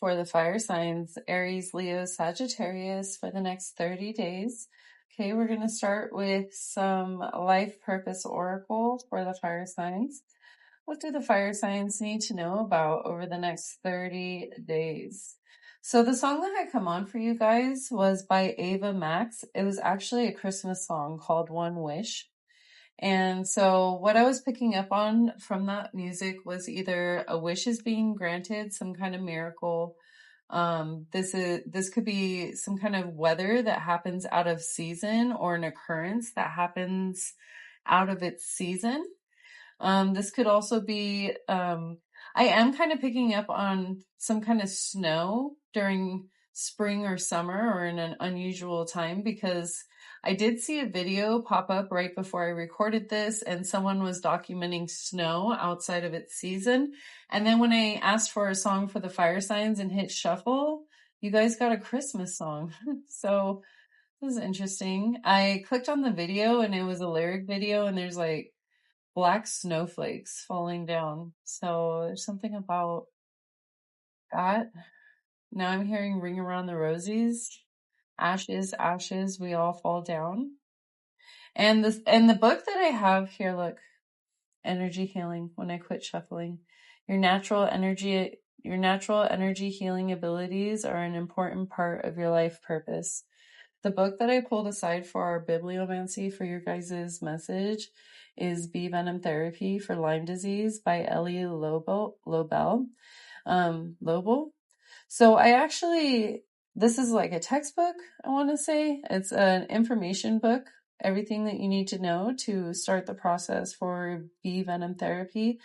for the fire signs, Aries, Leo, Sagittarius for the next 30 days. Okay, we're going to start with some life purpose oracle for the fire signs. What do the fire signs need to know about over the next 30 days? So the song that had come on for you guys was by Ava Max. It was actually a Christmas song called One Wish. And so what I was picking up on from that music was either a wish is being granted, some kind of miracle. This could be some kind of weather that happens out of season or an occurrence that happens out of its season. This could also be, I am kind of picking up on some kind of snow during spring or summer or in an unusual time, because I did see a video pop up right before I recorded this and someone was documenting snow outside of its season. And then when I asked for a song for the fire signs and hit shuffle, you guys got a Christmas song. So this is interesting. I clicked on the video and it was a lyric video and there's like black snowflakes falling down. So there's something about that. Now I'm hearing ring around the rosies. Ashes, ashes, we all fall down. And the book that I have here, look, energy healing when I quit shuffling. Your natural energy healing abilities are an important part of your life purpose. The book that I pulled aside for our bibliomancy for your guys' message is Bee Venom Therapy for Lyme Disease by Ellie Lobel. So this is like a textbook, I want to say. It's an information book, everything that you need to know to start the process for bee venom therapy.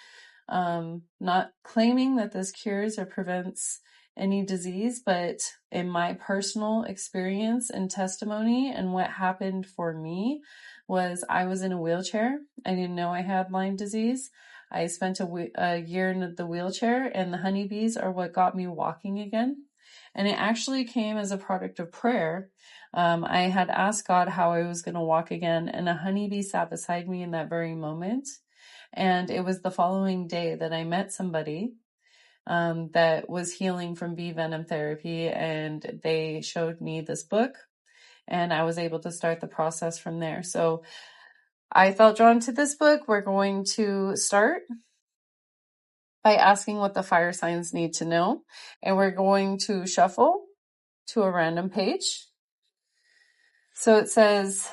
Not claiming that this cures or prevents any disease, but in my personal experience and testimony and what happened for me was I was in a wheelchair. I didn't know I had Lyme disease. I spent a year in the wheelchair, and the honeybees are what got me walking again. And it actually came as a product of prayer. I had asked God how I was going to walk again, and a honeybee sat beside me in that very moment. And it was the following day that I met somebody that was healing from bee venom therapy, and they showed me this book, and I was able to start the process from there. So I felt drawn to this book. We're going to start by asking what the fire signs need to know, and we're going to shuffle to a random page. So it says,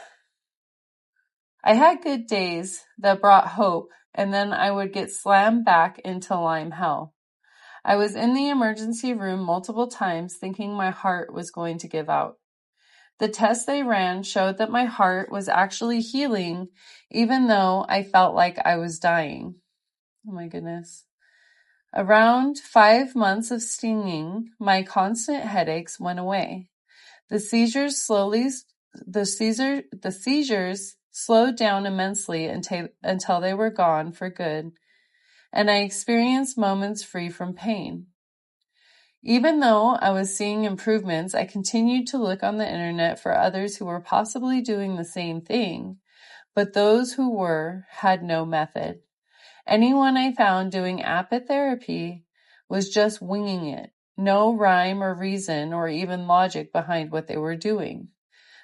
I had good days that brought hope, and then I would get slammed back into Lyme hell. I was in the emergency room multiple times thinking my heart was going to give out. The tests they ran showed that my heart was actually healing, even though I felt like I was dying. Oh my goodness. Around 5 months of stinging, my constant headaches went away. The seizures slowed down immensely until they were gone for good, and I experienced moments free from pain. Even though I was seeing improvements, I continued to look on the internet for others who were possibly doing the same thing, but those who were had no method. Anyone I found doing apitherapy was just winging it. No rhyme or reason or even logic behind what they were doing.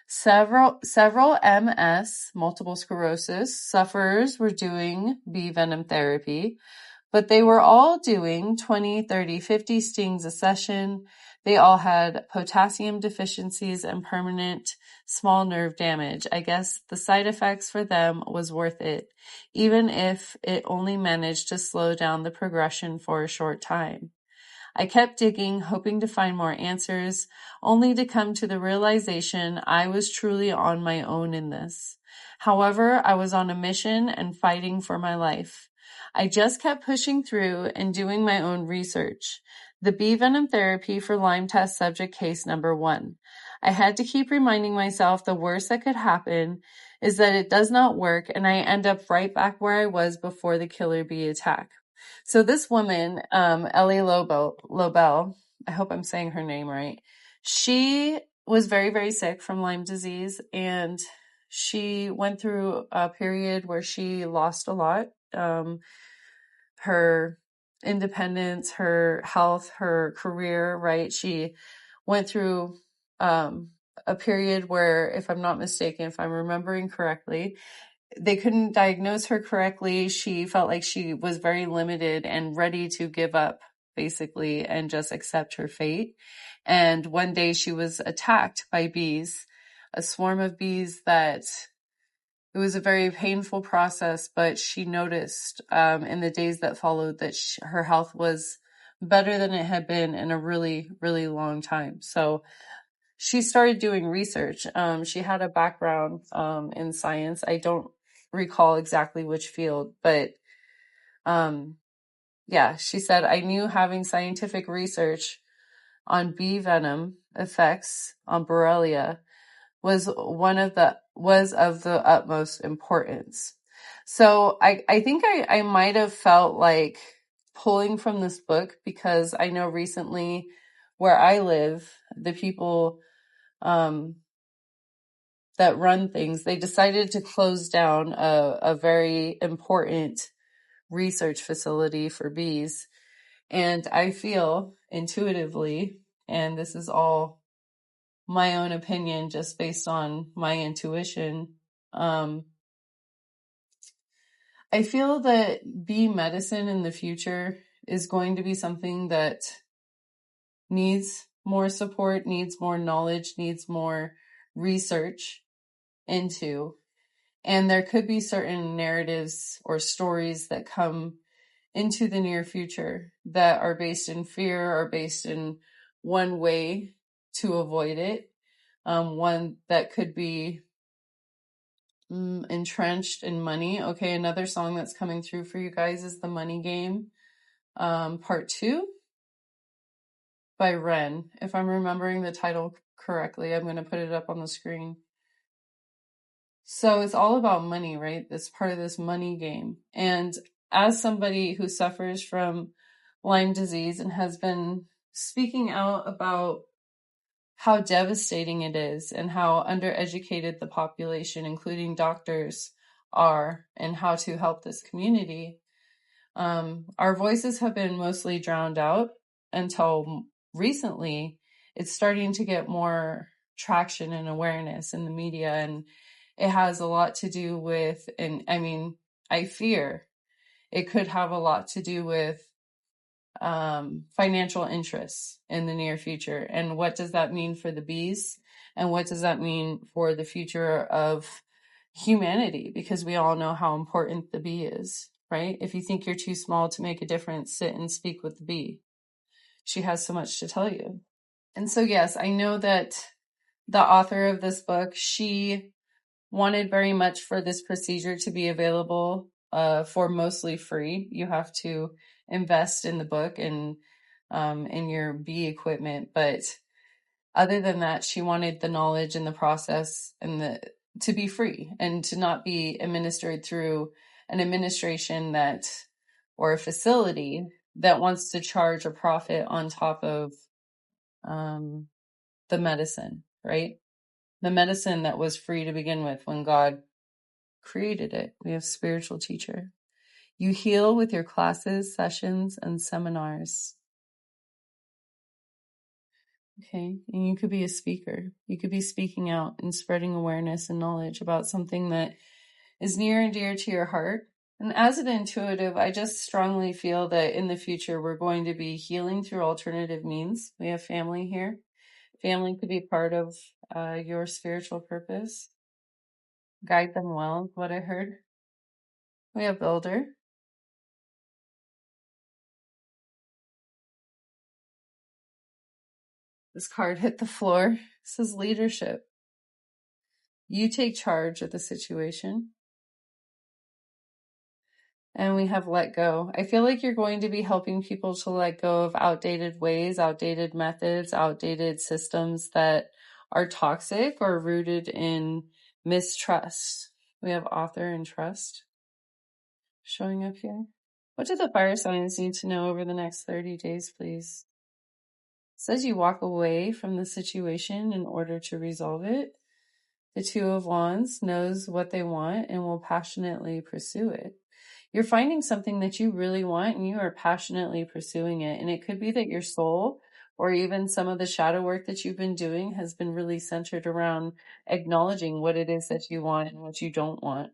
Several MS, multiple sclerosis, sufferers were doing bee venom therapy, but they were all doing 20, 30, 50 stings a session. They all had potassium deficiencies and permanent small nerve damage. I guess the side effects for them was worth it, even if it only managed to slow down the progression for a short time. I kept digging, hoping to find more answers, only to come to the realization I was truly on my own in this. However, I was on a mission and fighting for my life. I just kept pushing through and doing my own research. The bee venom therapy for Lyme test subject case number 1. I had to keep reminding myself the worst that could happen is that it does not work, and I end up right back where I was before the killer bee attack. So this woman, Ellie Lobel, I hope I'm saying her name right. She was very, very sick from Lyme disease, and she went through a period where she lost a lot. Her independence, her health, her career, right? She went through a period where, if I'm not mistaken, if I'm remembering correctly, they couldn't diagnose her correctly. She felt like she was very limited and ready to give up, basically, and just accept her fate. And one day she was attacked by bees, a swarm of bees that it was a very painful process, but she noticed in the days that followed that her health was better than it had been in a really, really long time. So she started doing research. She had a background in science. I don't recall exactly which field, but yeah, she said, I knew having scientific research on bee venom effects on Borrelia was of the utmost importance. So I think I might have felt like pulling from this book, because I know recently where I live, the people that run things, they decided to close down a very important research facility for bees. And I feel intuitively, and this is all my own opinion just based on my intuition, I feel that bee medicine in the future is going to be something that needs more support, needs more knowledge, needs more research into. And there could be certain narratives or stories that come into the near future that are based in fear or based in one way to avoid it. One that could be entrenched in money. Okay, another song that's coming through for you guys is The Money Game, part 2 by Ren. If I'm remembering the title correctly, I'm going to put it up on the screen. So it's all about money, right? It's part of this money game. And as somebody who suffers from Lyme disease and has been speaking out about how devastating it is and how undereducated the population, including doctors, are, and how to help this community, our voices have been mostly drowned out until recently. It's starting to get more traction and awareness in the media, and it has a lot to do with, and I mean, I fear it could have a lot to do with financial interests in the near future. And what does that mean for the bees? And what does that mean for the future of humanity? Because we all know how important the bee is, right? If you think you're too small to make a difference, sit and speak with the bee. She has so much to tell you. And so, yes, I know that the author of this book, she wanted very much for this procedure to be available for mostly free. You have to invest in the book and in your bee equipment, but other than that, she wanted the knowledge and the process and to be free and to not be administered through an administration that, or a facility that wants to charge a profit on top of the medicine, right? The medicine that was free to begin with when God created it. We have spiritual teacher. You heal with your classes, sessions, and seminars. Okay, and you could be a speaker. You could be speaking out and spreading awareness and knowledge about something that is near and dear to your heart. And as an intuitive, I just strongly feel that in the future, we're going to be healing through alternative means. We have family here. Family could be part of your spiritual purpose. Guide them well, what I heard. We have builder. This card hit the floor. It says leadership. You take charge of the situation. And we have let go. I feel like you're going to be helping people to let go of outdated ways, outdated methods, outdated systems that are toxic or rooted in mistrust. We have author and trust showing up here. What do the fire signs need to know over the next 30 days, please? It says you walk away from the situation in order to resolve it. The Two of Wands knows what they want and will passionately pursue it. you're finding something that you really want and you are passionately pursuing it. And it could be that your soul or even some of the shadow work that you've been doing has been really centered around acknowledging what it is that you want and what you don't want,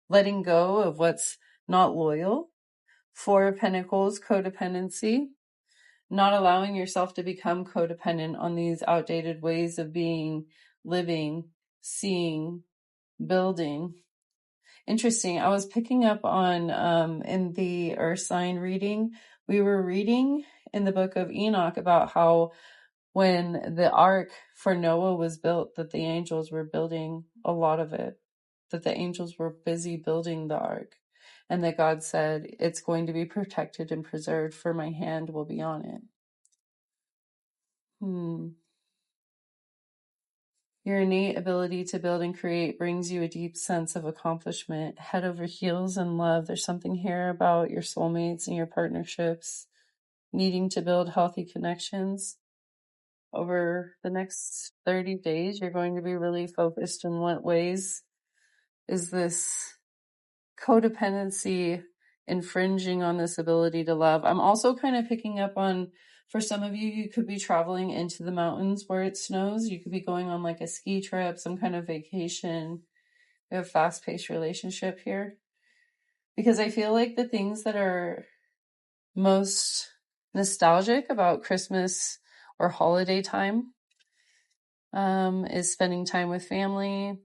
letting go of what's not loyal. Four of Pentacles, codependency, not allowing yourself to become codependent on these outdated ways of being, living, seeing, building. Interesting. I was picking up on in the Earth sign reading, we were reading in the book of Enoch about how when the ark for Noah was built, that the angels were building a lot of it, that the angels were busy building the ark, and that God said, it's going to be protected and preserved, for my hand will be on it. Your innate ability to build and create brings you a deep sense of accomplishment, head over heels in love. There's something here about your soulmates and your partnerships, needing to build healthy connections. Over the next 30 days, you're going to be really focused on what ways is this codependency infringing on this ability to love. I'm also kind of picking up on, for some of you, you could be traveling into the mountains where it snows. You could be going on like a ski trip, some kind of vacation. We have a fast-paced relationship here. Because I feel like the things that are most nostalgic about Christmas or holiday time is spending time with family,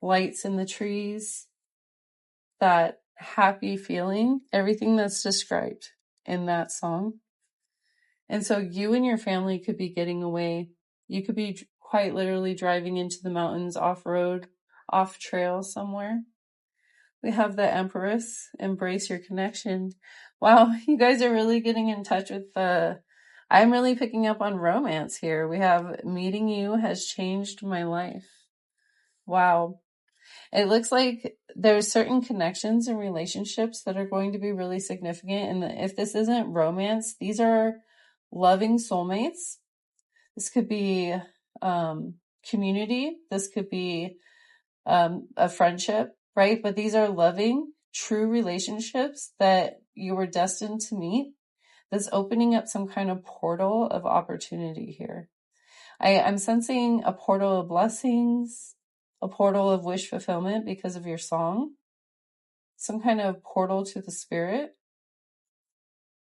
lights in the trees, that happy feeling, everything that's described in that song. And so you and your family could be getting away. You could be quite literally driving into the mountains, off-road, off-trail somewhere. We have the Empress, embrace your connection. Wow, you guys are really getting in touch with I'm really picking up on romance here. We have meeting you has changed my life. Wow. It looks like there's certain connections and relationships that are going to be really significant. And if this isn't romance, these are loving soulmates. This could be community. This could be a friendship, right? But these are loving, true relationships that you were destined to meet. That's opening up some kind of portal of opportunity here. I'm sensing a portal of blessings, a portal of wish fulfillment because of your song, some kind of portal to the spirit.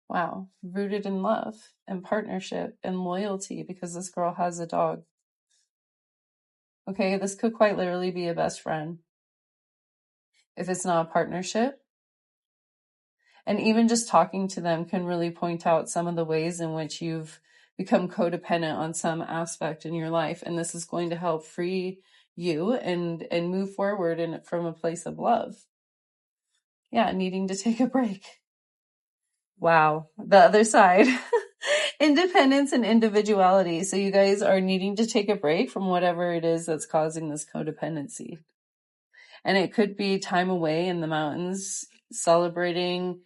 Wow, rooted in love and partnership and loyalty because this girl has a dog. Okay, this could quite literally be a best friend. If it's not a partnership, and even just talking to them can really point out some of the ways in which you've become codependent on some aspect in your life. And this is going to help free you and move forward from a place of love. Yeah, needing to take a break. Wow, the other side. Independence and individuality. So you guys are needing to take a break from whatever it is that's causing this codependency. And it could be time away in the mountains, celebrating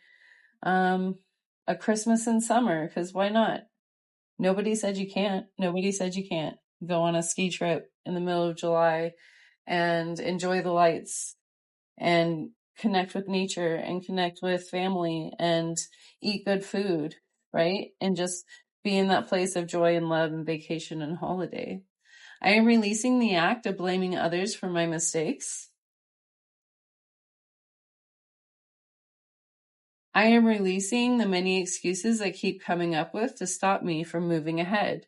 a Christmas in summer, because why not? Nobody said you can't. Nobody said you can't go on a ski trip in the middle of July and enjoy the lights and connect with nature and connect with family and eat good food, right? And just be in that place of joy and love and vacation and holiday. I am releasing the act of blaming others for my mistakes. I am releasing the many excuses I keep coming up with to stop me from moving ahead.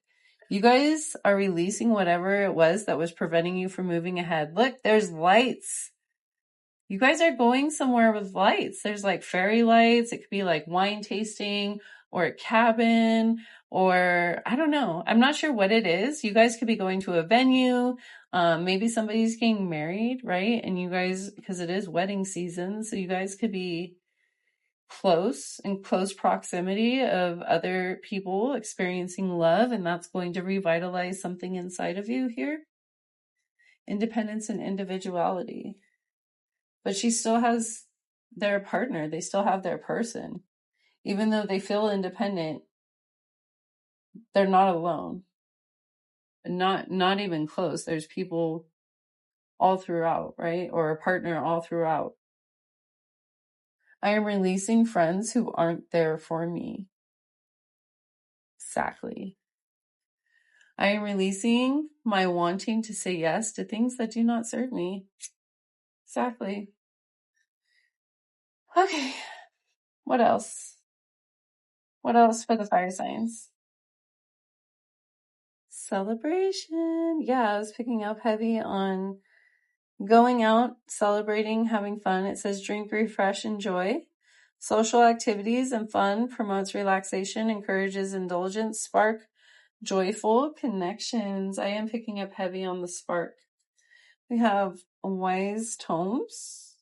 You guys are releasing whatever it was that was preventing you from moving ahead. Look, there's lights. You guys are going somewhere with lights. There's like fairy lights. It could be like wine tasting or a cabin or I don't know. I'm not sure what it is. You guys could be going to a venue. Maybe somebody's getting married, right? And you guys, because it is wedding season, so you guys could be in close proximity of other people experiencing love, and that's going to revitalize something inside of you here. Independence and individuality. But she still has their partner. They still have their person. Even though they feel independent, they're not alone. Not even close. There's people all throughout, right? Or a partner all throughout. I am releasing friends who aren't there for me. Exactly. I am releasing my wanting to say yes to things that do not serve me. Exactly. Okay. What else? What else for the fire signs? Celebration. Yeah, I was picking up heavy on going out, celebrating, having fun. It says drink, refresh, enjoy. Social activities and fun promotes relaxation, encourages indulgence, spark joyful connections. I am picking up heavy on the spark. We have wise tomes.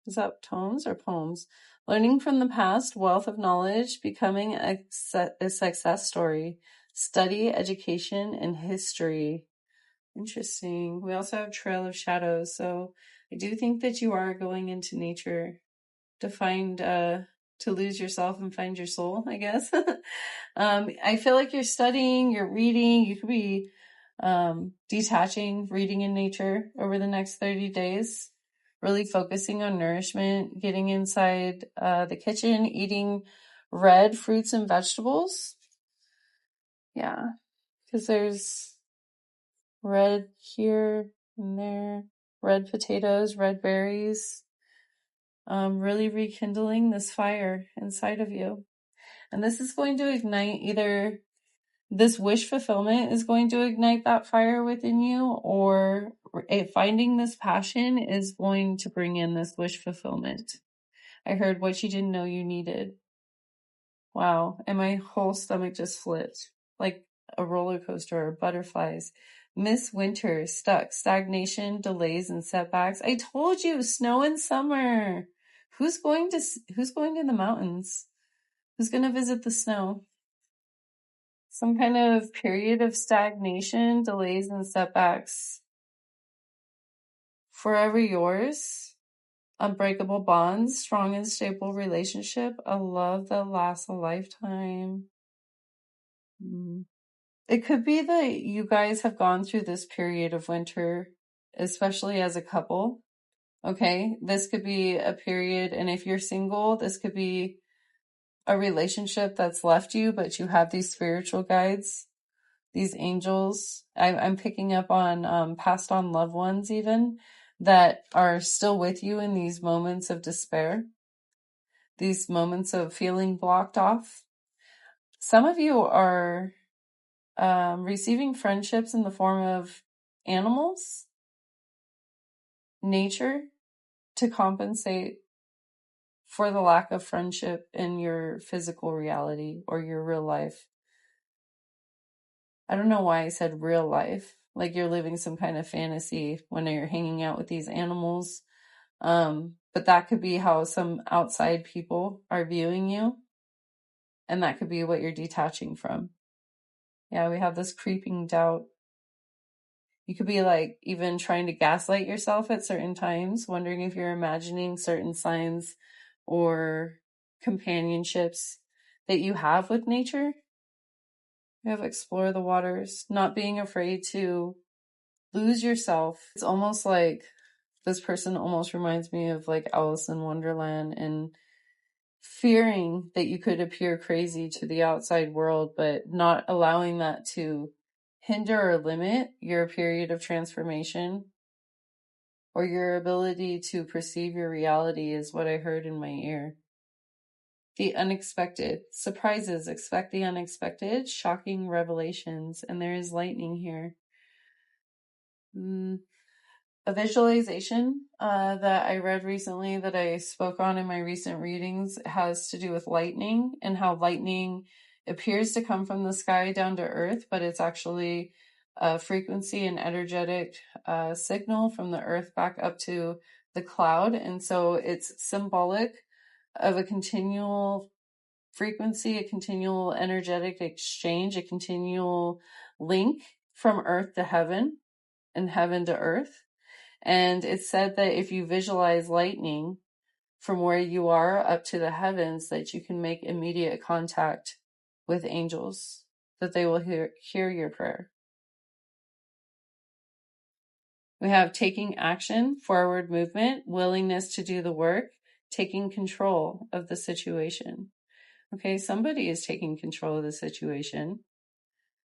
Is that tomes or poems? Learning from the past, wealth of knowledge, becoming a success story, study, education, and history. Interesting. We also have Trail of Shadows. So I do think that you are going into nature to find, to lose yourself and find your soul, I guess. I feel like you're studying, you're reading, you could be detaching, reading in nature over the next 30 days, really focusing on nourishment, getting inside the kitchen, eating red fruits and vegetables. Yeah, because there's red here and there, red potatoes, red berries, really rekindling this fire inside of you. And this is going to ignite either this wish fulfillment is going to ignite that fire within you, or finding this passion is going to bring in this wish fulfillment. I heard what you didn't know you needed. Wow. And my whole stomach just flipped like a roller coaster or butterflies. Miss Winter, stuck, stagnation, delays, and setbacks. I told you, snow and summer. Who's going to the mountains? Who's going to visit the snow? Some kind of period of stagnation, delays, and setbacks. Forever yours. Unbreakable bonds, strong and stable relationship, a love that lasts a lifetime. It could be that you guys have gone through this period of winter, especially as a couple. Okay, this could be a period, and if you're single, this could be a relationship that's left you, but you have these spiritual guides, these angels. I'm picking up on passed on loved ones even that are still with you in these moments of despair, these moments of feeling blocked off. Some of you are receiving friendships in the form of animals, nature, to compensate for the lack of friendship in your physical reality or your real life. I don't know why I said real life, like you're living some kind of fantasy when you're hanging out with these animals. But that could be how some outside people are viewing you. And that could be what you're detaching from. Yeah, we have this creeping doubt. You could be like even trying to gaslight yourself at certain times, wondering if you're imagining certain signs or companionships that you have with nature. You have explore the waters, not being afraid to lose yourself. It's almost like this person almost reminds me of like Alice in Wonderland, and fearing that you could appear crazy to the outside world, but not allowing that to hinder or limit your period of transformation or your ability to perceive your reality is what I heard in my ear. The unexpected. Surprises. Expect the unexpected. Shocking revelations. And there is lightning here. A visualization that I read recently that I spoke on in my recent readings has to do with lightning and how lightning appears to come from the sky down to earth, but it's actually a frequency and energetic signal from the earth back up to the cloud. And so it's symbolic of a continual frequency, a continual energetic exchange, a continual link from earth to heaven and heaven to earth. And it's said that if you visualize lightning from where you are up to the heavens, that you can make immediate contact with angels, that they will hear your prayer. We have taking action, forward movement, willingness to do the work, taking control of the situation. Okay, somebody is taking control of the situation.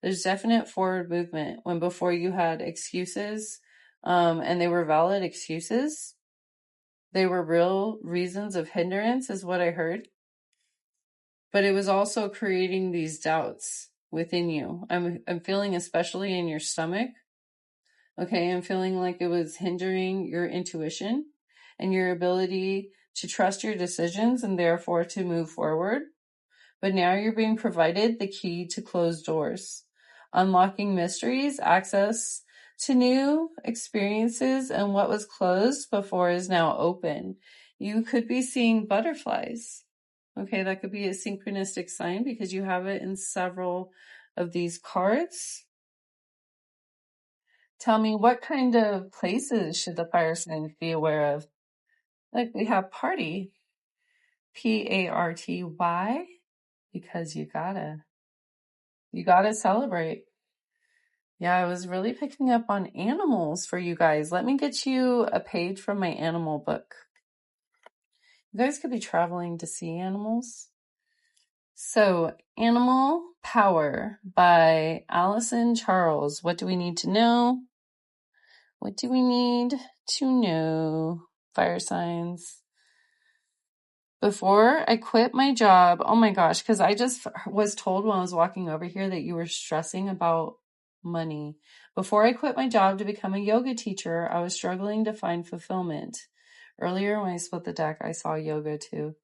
There's definite forward movement when before you had excuses, and they were valid excuses. They were real reasons of hindrance, is what I heard. But it was also creating these doubts within you. I'm feeling, especially in your stomach. Okay, I'm feeling like it was hindering your intuition and your ability to trust your decisions and therefore to move forward. But now you're being provided the key to closed doors, unlocking mysteries, access to new experiences, and what was closed before is now open. You could be seeing butterflies. Okay, that could be a synchronistic sign because you have it in several of these cards. Tell me, what kind of places should the fire signs be aware of? Like we have party, Party, because you gotta celebrate. Yeah, I was really picking up on animals for you guys. Let me get you a page from my animal book. You guys could be traveling to see animals. So, Animal Power by Allison Charles. What do we need to know? What do we need to know? Fire signs. Before I quit my job, oh my gosh, because I just was told when I was walking over here that you were stressing about money. Before I quit my job to become a yoga teacher, I was struggling to find fulfillment. Earlier, when I split the deck, I saw yoga too.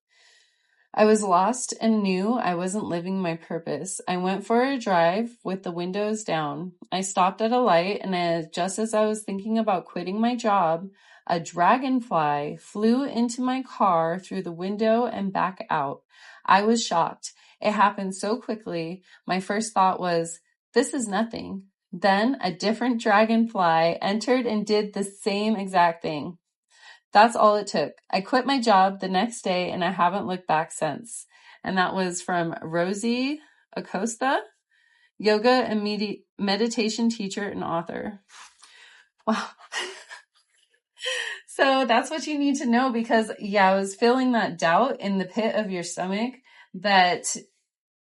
I was lost and knew I wasn't living my purpose. I went for a drive with the windows down. I stopped at a light, and just as I was thinking about quitting my job, a dragonfly flew into my car through the window and back out. I was shocked. It happened so quickly. My first thought was, this is nothing. Then a different dragonfly entered and did the same exact thing. That's all it took. I quit my job the next day and I haven't looked back since. And that was from Rosie Acosta, yoga and meditation teacher and author. Wow. So that's what you need to know because, yeah, I was feeling that doubt in the pit of your stomach that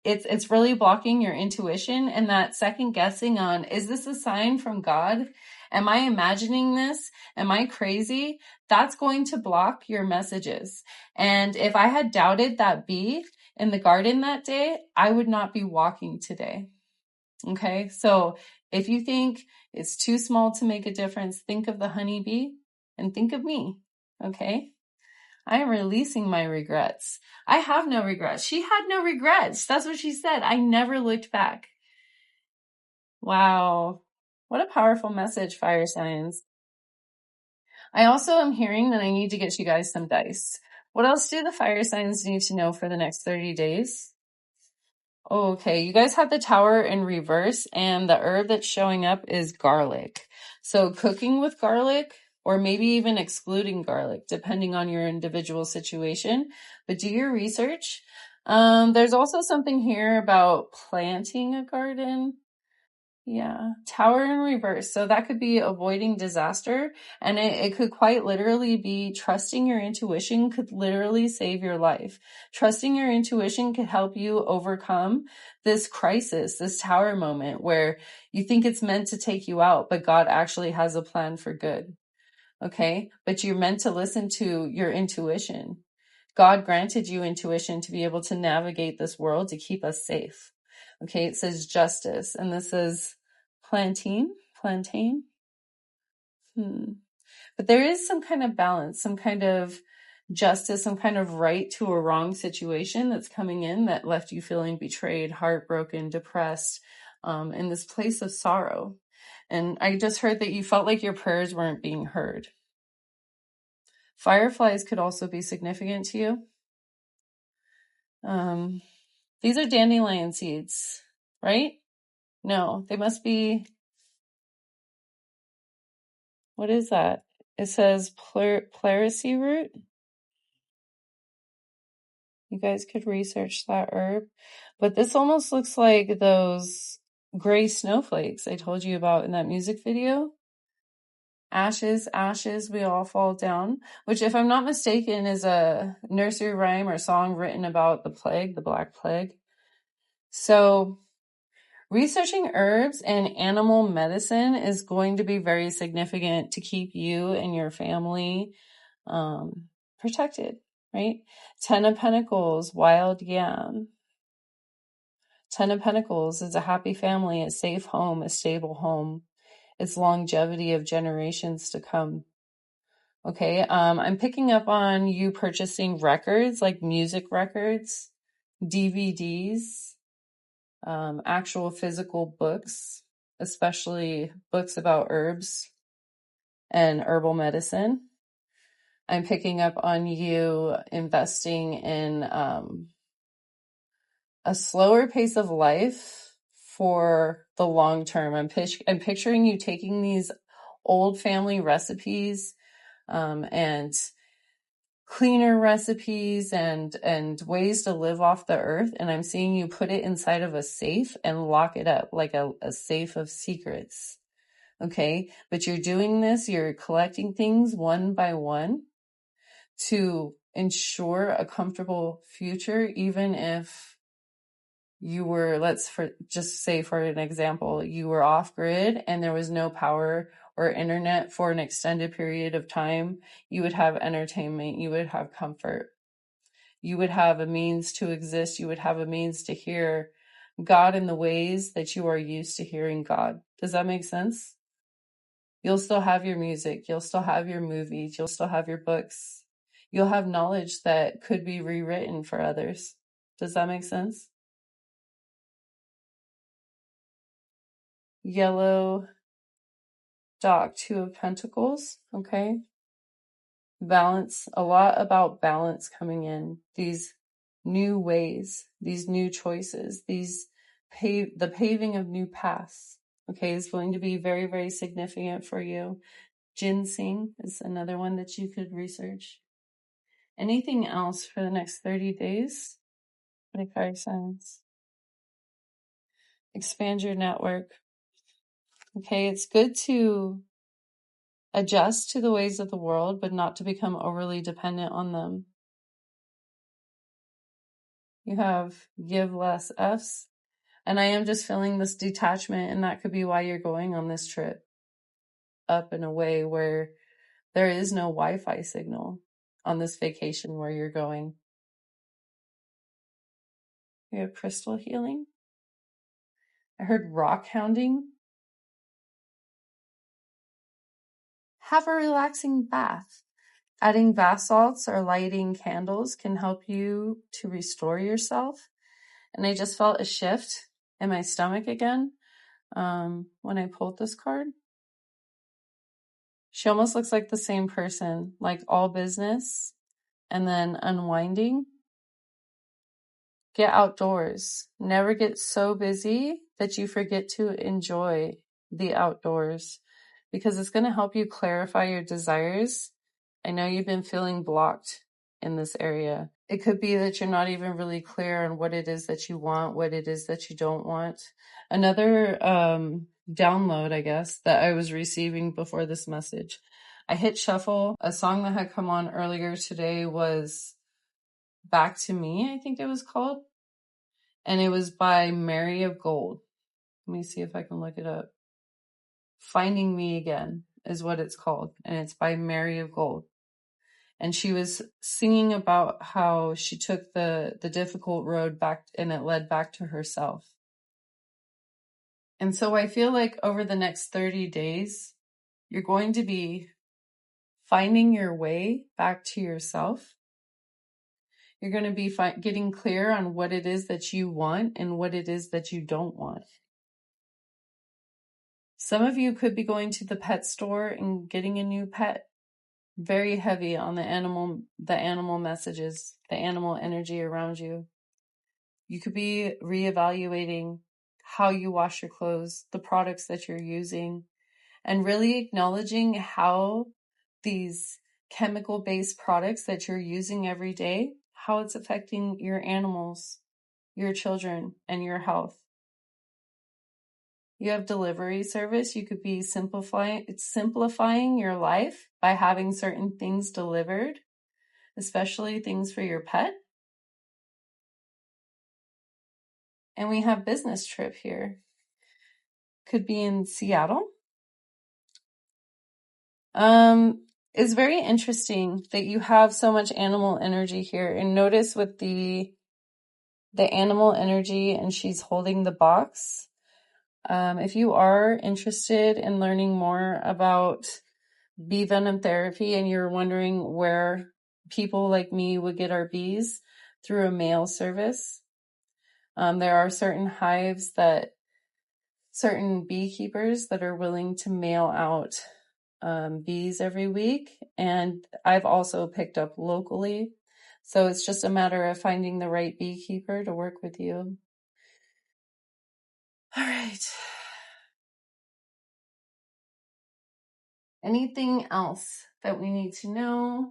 it's really blocking your intuition and that second guessing on, is this a sign from God? Am I imagining this? Am I crazy? That's going to block your messages. And if I had doubted that bee in the garden that day, I would not be walking today. Okay. So if you think it's too small to make a difference, think of the honeybee and think of me. Okay. I am releasing my regrets. I have no regrets. She had no regrets. That's what she said. I never looked back. Wow. What a powerful message, fire signs. I also am hearing that I need to get you guys some dice. What else do the fire signs need to know for the next 30 days? Oh, okay, you guys have the tower in reverse and the herb that's showing up is garlic. So cooking with garlic or maybe even excluding garlic, depending on your individual situation, but do your research. There's also something here about planting a garden. Yeah, tower in reverse. So that could be avoiding disaster. And it could quite literally be trusting your intuition could literally save your life. Trusting your intuition could help you overcome this crisis, this tower moment where you think it's meant to take you out, but God actually has a plan for good. Okay. But you're meant to listen to your intuition. God granted you intuition to be able to navigate this world to keep us safe. Okay, it says justice, and this is plantain. But there is some kind of balance, some kind of justice, some kind of right to a wrong situation that's coming in that left you feeling betrayed, heartbroken, depressed, in this place of sorrow. And I just heard that you felt like your prayers weren't being heard. Fireflies could also be significant to you. These are dandelion seeds, right? No, they must be, what is that? It says pleurisy root. You guys could research that herb. But this almost looks like those gray snowflakes I told you about in that music video. Ashes, ashes, we all fall down, which, if I'm not mistaken, is a nursery rhyme or song written about the plague, the Black Plague. So researching herbs and animal medicine is going to be very significant to keep you and your family protected, right? Ten of Pentacles, wild yam. Ten of Pentacles is a happy family, a safe home, a stable home. It's longevity of generations to come. Okay, I'm picking up on you purchasing records, like music records, DVDs, actual physical books, especially books about herbs and herbal medicine. I'm picking up on you investing in a slower pace of life for the long term. I'm picturing you taking these old family recipes and cleaner recipes and ways to live off the earth, and I'm seeing you put it inside of a safe and lock it up like a safe of secrets. Okay, but you're doing this, you're collecting things one by one to ensure a comfortable future, even if you were, just say for an example, you were off grid and there was no power or internet for an extended period of time. You would have entertainment, you would have comfort, you would have a means to exist, you would have a means to hear God in the ways that you are used to hearing God. Does that make sense? You'll still have your music, you'll still have your movies, you'll still have your books. You'll have knowledge that could be rewritten for others. Does that make sense? Yellow Dock, Two of Pentacles, okay? Balance, a lot about balance coming in. These new ways, these new choices, the paving of new paths, okay, is going to be very, very significant for you. Ginseng is another one that you could research. Anything else for the next 30 days? What fire signs? Expand your network. Okay, it's good to adjust to the ways of the world, but not to become overly dependent on them. You have give less F's. And I am just feeling this detachment, and that could be why you're going on this trip up and away where there is no Wi-Fi signal on this vacation where you're going. You have crystal healing. I heard rock hounding. Have a relaxing bath. Adding bath salts or lighting candles can help you to restore yourself. And I just felt a shift in my stomach again when I pulled this card. She almost looks like the same person, like all business and then unwinding. Get outdoors. Never get so busy that you forget to enjoy the outdoors, because it's going to help you clarify your desires. I know you've been feeling blocked in this area. It could be that you're not even really clear on what it is that you want, what it is that you don't want. Another download, I guess, that I was receiving before this message. I hit shuffle. A song that had come on earlier today was Back to Me, I think it was called. And it was by Mary of Gold. Let me see if I can look it up. Finding Me Again is what it's called. And it's by Mary of Gold. And she was singing about how she took the difficult road back, and it led back to herself. And so I feel like over the next 30 days, you're going to be finding your way back to yourself. You're going to be getting clear on what it is that you want and what it is that you don't want. Some of you could be going to the pet store and getting a new pet. Very heavy on the animal messages, the animal energy around you. You could be reevaluating how you wash your clothes, the products that you're using, and really acknowledging how these chemical-based products that you're using every day, how it's affecting your animals, your children, and your health. You have delivery service. You could be simplifying your life by having certain things delivered, especially things for your pet. And we have business trip here. Could be in Seattle. It's very interesting that you have so much animal energy here. And notice with the animal energy, and she's holding the box. If you are interested in learning more about bee venom therapy and you're wondering where people like me would get our bees, through a mail service. There are certain hives certain beekeepers that are willing to mail out bees every week. And I've also picked up locally. So it's just a matter of finding the right beekeeper to work with you. All right. Anything else that we need to know?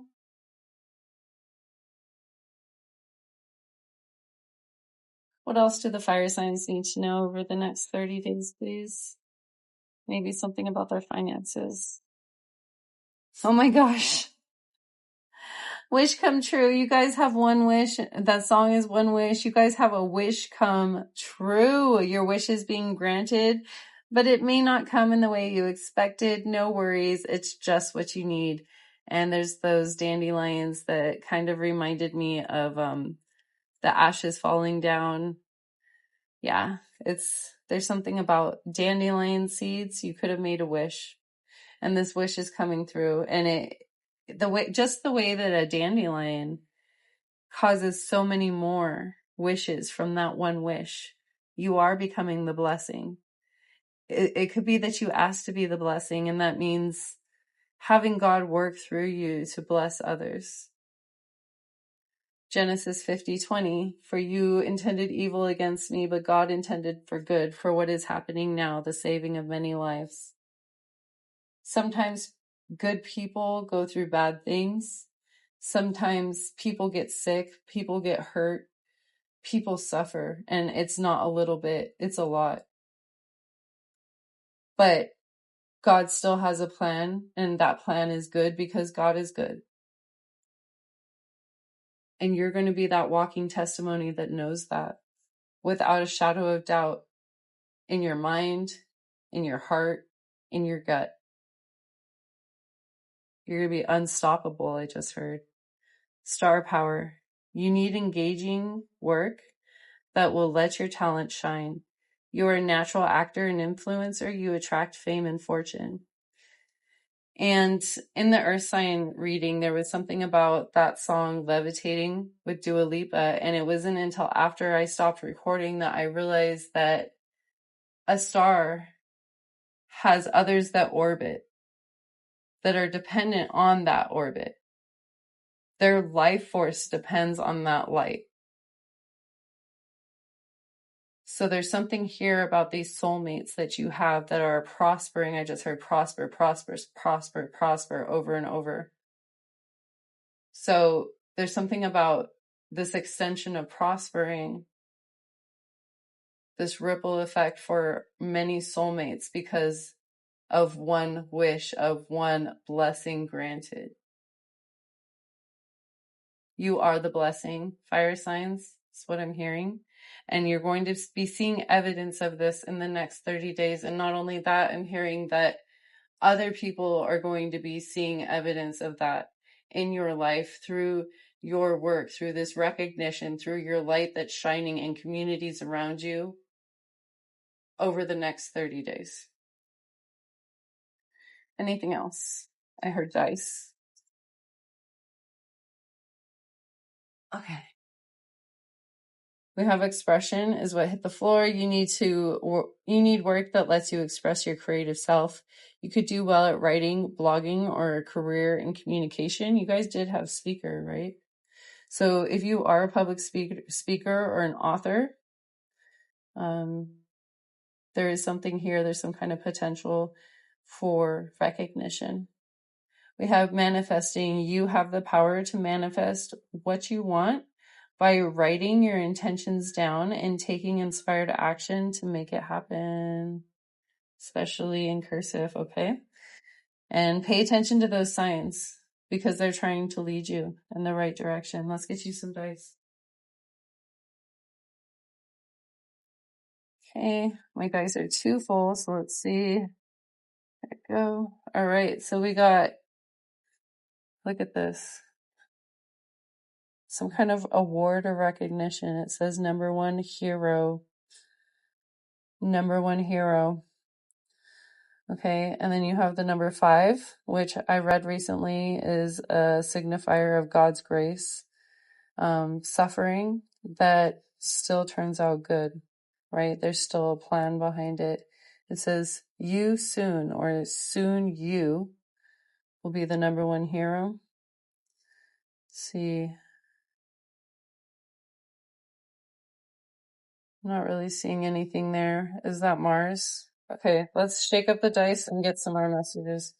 What else do the fire signs need to know over the next 30 days, please? Maybe something about their finances. Oh my gosh. Wish come true. You guys have one wish. That song is one wish. You guys have a wish come true. Your wish is being granted, but it may not come in the way you expected. No worries. It's just what you need. And there's those dandelions that kind of reminded me of the ashes falling down. Yeah, there's something about dandelion seeds. You could have made a wish, and this wish is coming through. And the way that a dandelion causes so many more wishes from that one wish, you are becoming the blessing. It could be that you asked to be the blessing, and that means having God work through you to bless others. Genesis 50:20, for you intended evil against me, but God intended for good, for what is happening now, the saving of many lives. Sometimes good people go through bad things. Sometimes people get sick, people get hurt, people suffer, and it's not a little bit, it's a lot. But God still has a plan, and that plan is good because God is good. And you're going to be that walking testimony that knows that without a shadow of doubt, in your mind, in your heart, in your gut. You're going to be unstoppable, I just heard. Star power. You need engaging work that will let your talent shine. You're a natural actor and influencer. You attract fame and fortune. And in the Earth Sign reading, there was something about that song Levitating with Dua Lipa. And it wasn't until after I stopped recording that I realized that a star has others that orbit, that are dependent on that orbit. Their life force depends on that light. So there's something here about these soulmates that you have that are prospering. I just heard prosper, prosper, prosper, prosper over and over. So there's something about this extension of prospering, this ripple effect for many soulmates because of one wish, of one blessing granted. You are the blessing, fire signs. That's what I'm hearing. And you're going to be seeing evidence of this in the next 30 days. And not only that, I'm hearing that other people are going to be seeing evidence of that in your life through your work, through this recognition, through your light that's shining in communities around you over the next 30 days. Anything else? I heard dice. Okay. We have expression is what hit the floor. You need work that lets you express your creative self. You could do well at writing, blogging, or a career in communication. You guys did have speaker, right? So if you are a public speaker or an author, there is something here. There's some kind of potential for recognition. We have manifesting. You have the power to manifest what you want by writing your intentions down and taking inspired action to make it happen. especially in cursive, okay? And pay attention to those signs because they're trying to lead you in the right direction. Let's get you some dice. Okay, my dice are too full, so let's see. There we go. All right, so we got, look at this. Some kind of award or recognition. It says number one hero. Number one hero. Okay, and then you have the number 5, which I read recently is a signifier of God's grace, suffering that still turns out good, right? There's still a plan behind it. It says, you soon, or soon you will be the number one hero. Let's see. I'm not really seeing anything there. Is that Mars? Okay, let's shake up the dice and get some more messages.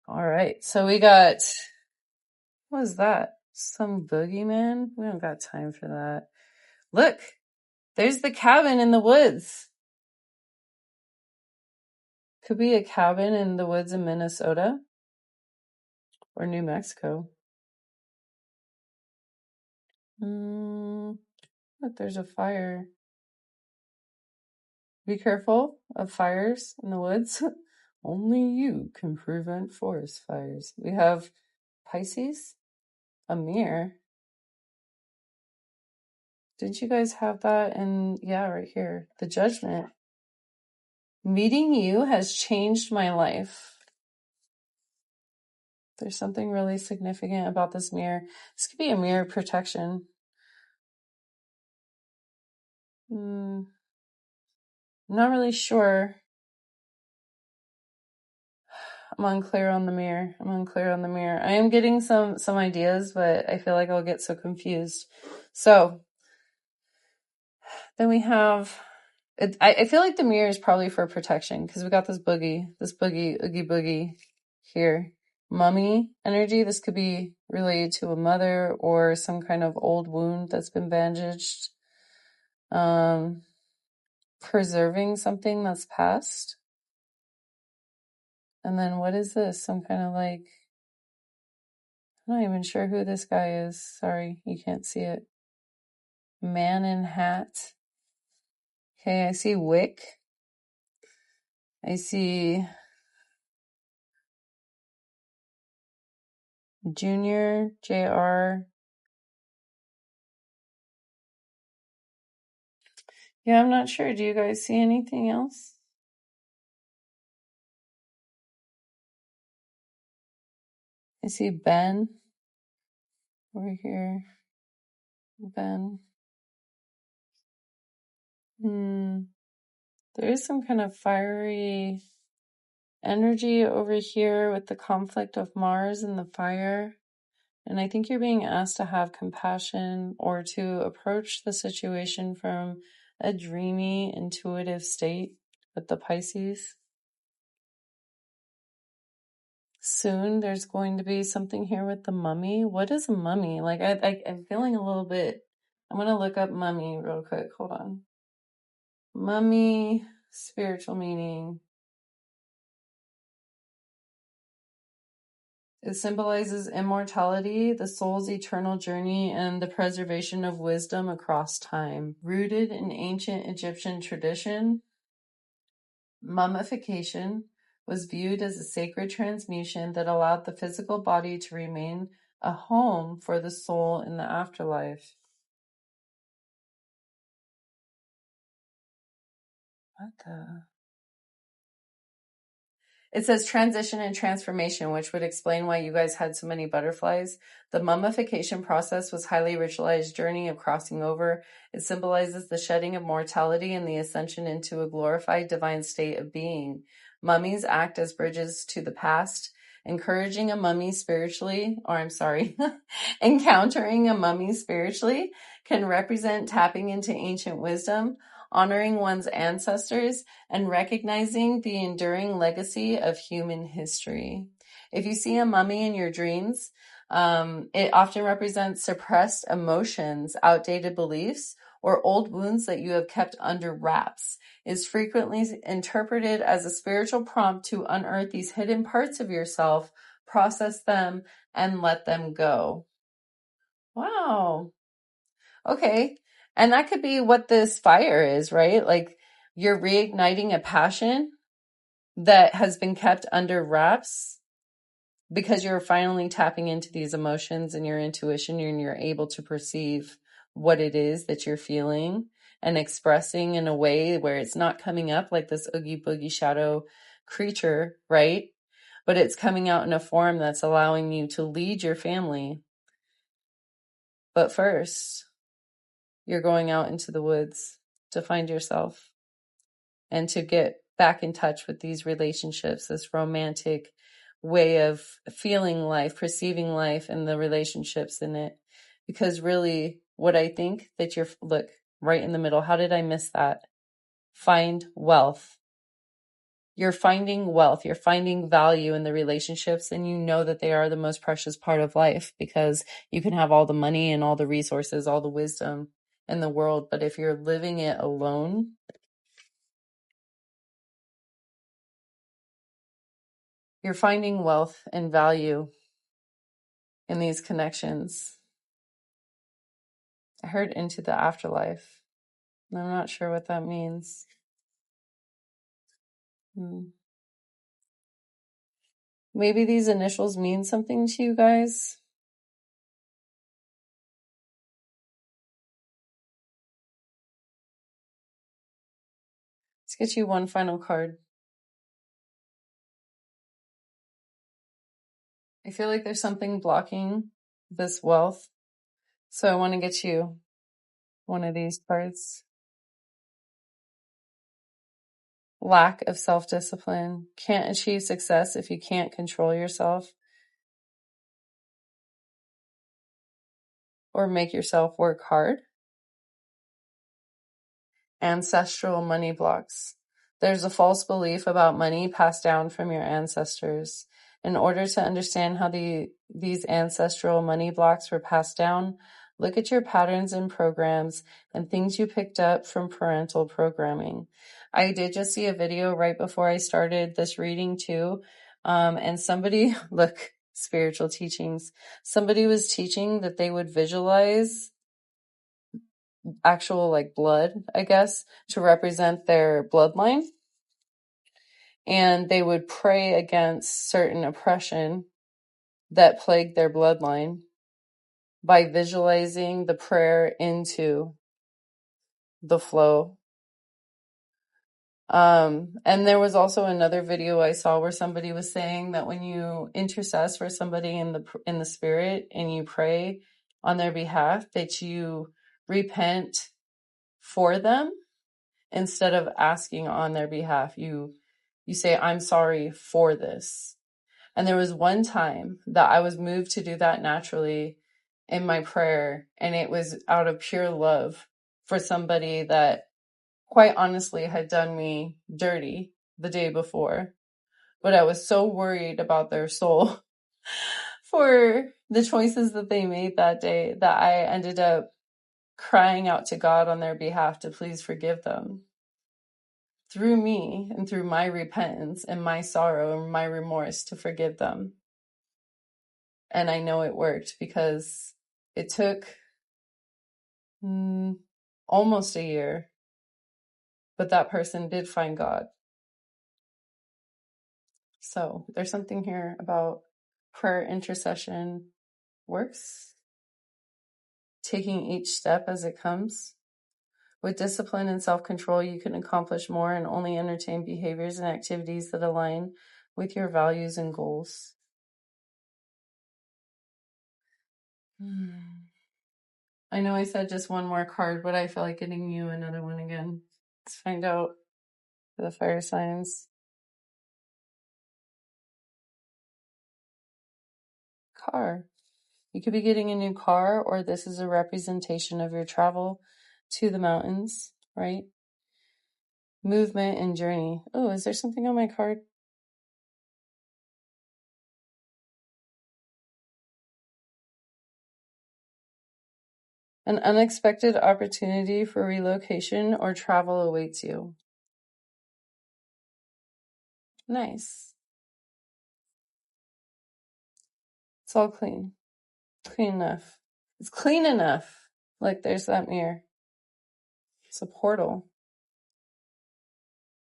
All right, so we got, what was that? Some boogeyman? We don't got time for that. Look, there's the cabin in the woods. Could be a cabin in the woods in Minnesota or New Mexico. Look, there's a fire. Be careful of fires in the woods. Only you can prevent forest fires. We have Pisces, a mirror. Didn't you guys have that? And yeah, right here, the Judgment. Meeting you has changed my life. There's something really significant about this mirror. This could be a mirror protection. I'm not really sure. I'm unclear on the mirror. I am getting some ideas, but I feel like I'll get so confused. So then we have, I feel like the mirror is probably for protection because we got this boogie, oogie boogie here. Mummy energy. This could be related to a mother or some kind of old wound that's been bandaged. Preserving something that's past. And then what is this? Some kind of like, I'm not even sure who this guy is. Sorry, you can't see it. Man in hat. Okay, I see Wick. I see Junior, JR. Yeah, I'm not sure. Do you guys see anything else? I see Ben over here. Ben. There is some kind of fiery energy over here with the conflict of Mars and the fire. And I think you're being asked to have compassion or to approach the situation from a dreamy, intuitive state with the Pisces. Soon there's going to be something here with the mummy. What is a mummy? Like I'm feeling a little bit, I'm going to look up mummy real quick. Hold on. Mummy, spiritual meaning. It symbolizes immortality, the soul's eternal journey, and the preservation of wisdom across time. Rooted in ancient Egyptian tradition, mummification was viewed as a sacred transmutation that allowed the physical body to remain a home for the soul in the afterlife. What the? It says transition and transformation, which would explain why you guys had so many butterflies. The mummification process was a highly ritualized journey of crossing over. It symbolizes the shedding of mortality and the ascension into a glorified divine state of being. Mummies act as bridges to the past. Encountering a mummy spiritually can represent tapping into ancient wisdom, honoring one's ancestors, and recognizing the enduring legacy of human history. If you see a mummy in your dreams, it often represents suppressed emotions, outdated beliefs, or old wounds that you have kept under wraps, is frequently interpreted as a spiritual prompt to unearth these hidden parts of yourself, process them, and let them go. Wow. Okay. And that could be what this fire is, right? Like you're reigniting a passion that has been kept under wraps because you're finally tapping into these emotions and your intuition, and you're able to perceive what it is that you're feeling and expressing in a way where it's not coming up like this oogie boogie shadow creature, right? But it's coming out in a form that's allowing you to lead your family. But first, you're going out into the woods to find yourself and to get back in touch with these relationships, this romantic way of feeling life, perceiving life, and the relationships in it. Because really, what I think that look, right in the middle, how did I miss that? Find wealth. You're finding wealth, you're finding value in the relationships, and you know that they are the most precious part of life, because you can have all the money and all the resources, all the wisdom in the world, but if you're living it alone, you're finding wealth and value in these connections. I heard into the afterlife. I'm not sure what that means. Maybe these initials mean something to you guys. Let's get you one final card. I feel like there's something blocking this wealth, so I want to get you one of these cards. Lack of self-discipline. Can't achieve success if you can't control yourself or make yourself work hard. Ancestral money blocks. There's a false belief about money passed down from your ancestors. In order to understand how these ancestral money blocks were passed down, look at your patterns and programs and things you picked up from parental programming. I did just see a video right before I started this reading too, and somebody, look, spiritual teachings. Somebody was teaching that they would visualize actual like blood, I guess, to represent their bloodline. And they would pray against certain oppression that plagued their bloodline by visualizing the prayer into the flow. And there was also another video I saw where somebody was saying that when you intercess for somebody in the spirit and you pray on their behalf, that you repent for them instead of asking on their behalf. You say, I'm sorry for this. And there was one time that I was moved to do that naturally in my prayer, and it was out of pure love for somebody that quite honestly had done me dirty the day before. But I was so worried about their soul for the choices that they made that day that I ended up crying out to God on their behalf to please forgive them. Through me and through my repentance and my sorrow and my remorse, to forgive them. And I know it worked because it took almost a year, but that person did find God. So there's something here about prayer intercession works, taking each step as it comes. With discipline and self-control, you can accomplish more and only entertain behaviors and activities that align with your values and goals. I know I said just one more card, but I feel like getting you another one again. Let's find out the fire signs. Car. You could be getting a new car, or this is a representation of your travel to the mountains, right? Movement and journey. Oh, is there something on my card? An unexpected opportunity for relocation or travel awaits you. Nice. It's all clean. Clean enough. It's clean enough. Like there's that mirror. It's a portal.